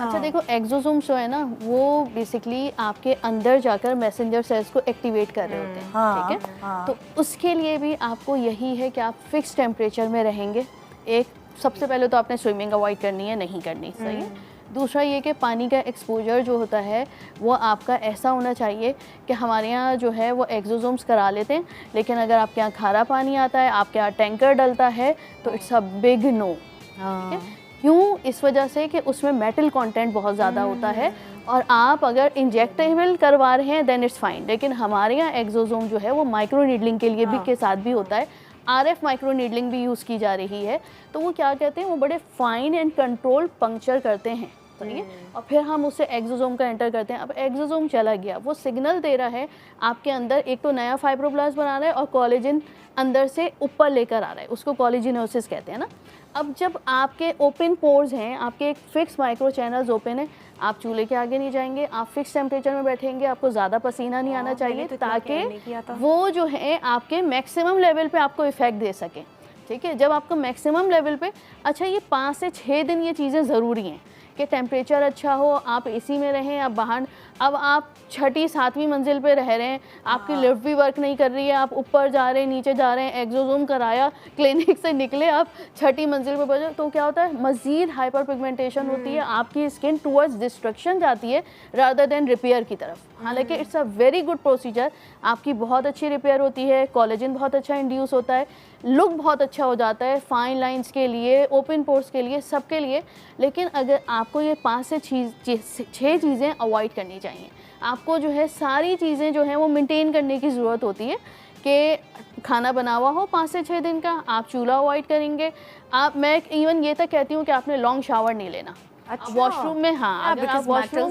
अच्छा देखो, एक्सोसोम्स जो है ना वो बेसिकली आपके अंदर जाकर मैसेंजर सेल्स को एक्टिवेट कर रहे होते हैं, ठीक है। तो उसके लिए भी आपको यही है कि आप फिक्स टेम्परेचर में रहेंगे। एक सबसे पहले तो आपने स्विमिंग अवॉइड करनी है, नहीं करनी, सही है। दूसरा ये कि पानी का एक्सपोजर जो होता है वो आपका ऐसा होना चाहिए कि हमारे यहाँ जो है वो एक्सोसोम्स करा लेते हैं, लेकिन अगर आपके यहाँ खारा पानी आता है, आपके यहाँ टैंकर डलता है, तो इट्स अ बिग नो। ठीक है, क्यों? इस वजह से कि उसमें मेटल कंटेंट बहुत ज़्यादा होता है, और आप अगर इंजेक्टेबल करवा रहे हैं देन इट्स फाइन, लेकिन हमारे यहाँ एक्सोसोम जो है वो माइक्रो नीडलिंग के लिए भी के साथ भी होता है। आरएफ माइक्रो नीडलिंग भी यूज़ की जा रही है। तो वो क्या कहते हैं, वो बड़े फाइन एंड कंट्रोल पंक्चर करते हैं, ठीक है, और फिर हम उसे एक्सोसोम का एंटर करते हैं। अब एक्सोसोम चला गया, वो सिग्नल दे रहा है आपके अंदर, एक तो नया फाइब्रोब्लास्ट बना रहा है और कोलेजन अंदर से ऊपर लेकर आ रहा है, उसको कोलेजिनोसिस कहते हैं ना। अब जब आपके ओपन पोर्स हैं, आपके एक फिक्स माइक्रो चैनल्स ओपन है, आप चूल्हे के आगे नहीं जाएंगे, आप फिक्स टेम्परेचर में बैठेंगे, आपको ज़्यादा पसीना नहीं आना चाहिए, ताकि वो जो है आपके मैक्सिमम लेवल पे आपको इफ़ेक्ट दे सके, ठीक है। जब आपको मैक्सिमम लेवल पे, अच्छा ये 5 से 6 दिन ये चीज़ें ज़रूरी हैं कि टेम्परेचर अच्छा हो, आप एसी में रहें, आप बाहर, अब आप 6ठी 7वीं मंजिल पे रह रहे हैं, आपकी लिफ्ट भी वर्क नहीं कर रही है, आप ऊपर जा रहे हैं, नीचे जा रहे हैं, एक्सोसोम कराया, क्लिनिक से निकले, आप 6ठी मंजिल पे पहुंचे, तो क्या होता है, मज़ीद हाइपर पिगमेंटेशन होती है, आपकी स्किन टुवर्ड्स डिस्ट्रक्शन जाती है रादर देन रिपेयर की तरफ। हालांकि it's a very good procedure, आपकी बहुत अच्छी रिपेयर होती है, कोलेजन बहुत अच्छा इंड्यूस होता है, लुक बहुत अच्छा हो जाता है, फाइन लाइंस के लिए, ओपन पोर्स के लिए, सबके लिए। लेकिन अगर आपको ये 5 से 6 चीज़ें अवॉइड करनी चाहिए, आपको जो है सारी चीज़ें जो हैं वो मेंटेन करने की ज़रूरत होती है कि खाना बना हुआ हो 5 से 6 दिन का, आप चूल्हा अवॉइड करेंगे, आप, मैं इवन ये तक कहती हूँ कि आपने लॉन्ग शावर नहीं लेना। अच्छा। वॉशरूम में, हाँ, अगर आप वॉशरूम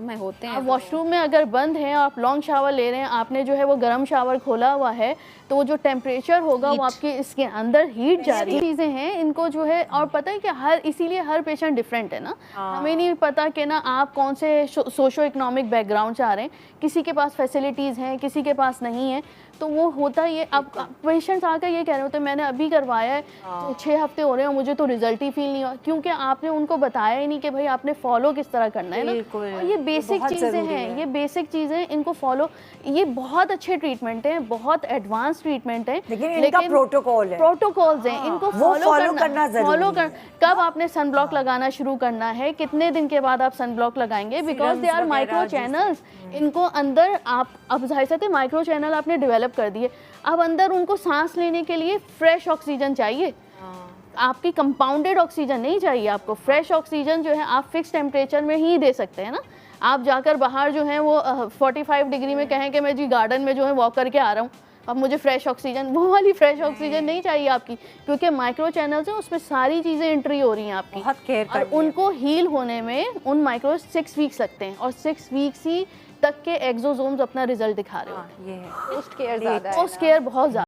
में होते हैं, वॉशरूम में अगर बंद है, आप लॉन्ग शावर ले रहे हैं, आपने जो है वो गर्म शावर खोला हुआ है, तो वो जो टेम्परेचर होगा वो आपके इसके अंदर हीट जा रही चीज़ें हैं, इनको जो है, और पता है कि इसीलिए हर पेशेंट डिफरेंट है ना। हमें नहीं पता कि ना आप कौन से सोशो इकोनॉमिक बैकग्राउंड से आ रहे हैं, किसी के पास फैसिलिटीज़ हैं, किसी के पास नहीं है, तो वो होता ये। अब पेशेंट्स आकर ये कह रहे होते हैं मैंने अभी करवाया है, तो 6 हफ्ते हो रहे हैं, मुझे तो रिजल्ट ही फील नहीं हुआ, क्योंकि आपने उनको बताया ही नहीं कि भाई आपने फॉलो किस तरह करना है ना। और ये बेसिक चीज़ें हैं, ये बेसिक चीज़ें, इनको फॉलो, ये बहुत अच्छे ट्रीटमेंट हैं, बहुत एडवांस ट्रीटमेंट है, लेकिन प्रोटोकॉल्स हैं, इनको फॉलो करना। कब आपने सन ब्लॉक लगाना शुरू करना है, कितने दिन के बाद आप सन ब्लॉक लगाएंगे, because they are micro channels, इनको अंदर आप, अब जाहिर सी माइक्रो चैनल आपने डेवलप कर दिए, अब अंदर उनको सांस लेने के लिए फ्रेश ऑक्सीजन चाहिए, आपकी कंपाउंडेड ऑक्सीजन नहीं चाहिए, आपको फ्रेश ऑक्सीजन जो है आप फिक्स टेम्परेचर में ही दे सकते हैं ना। आप जाकर बाहर जो है वो 45 डिग्री में कहें कि मैं जी गार्डन में जो है वॉक करके आ रहा हूँ, अब मुझे फ्रेश ऑक्सीजन, वो वाली फ्रेश ऑक्सीजन नहीं चाहिए आपकी, क्योंकि माइक्रो चैनल्स हैं, उसमें सारी चीज़ें एंट्री हो रही हैं आपकी, बहुत केयर और उनको हील होने में उन माइक्रो 6 वीक्स लगते हैं, और 6 वीक्स ही तक के एक्सोसोम्स अपना रिजल्ट दिखा रहे होते हैं। पोस्ट केयर बहुत ज़्यादा।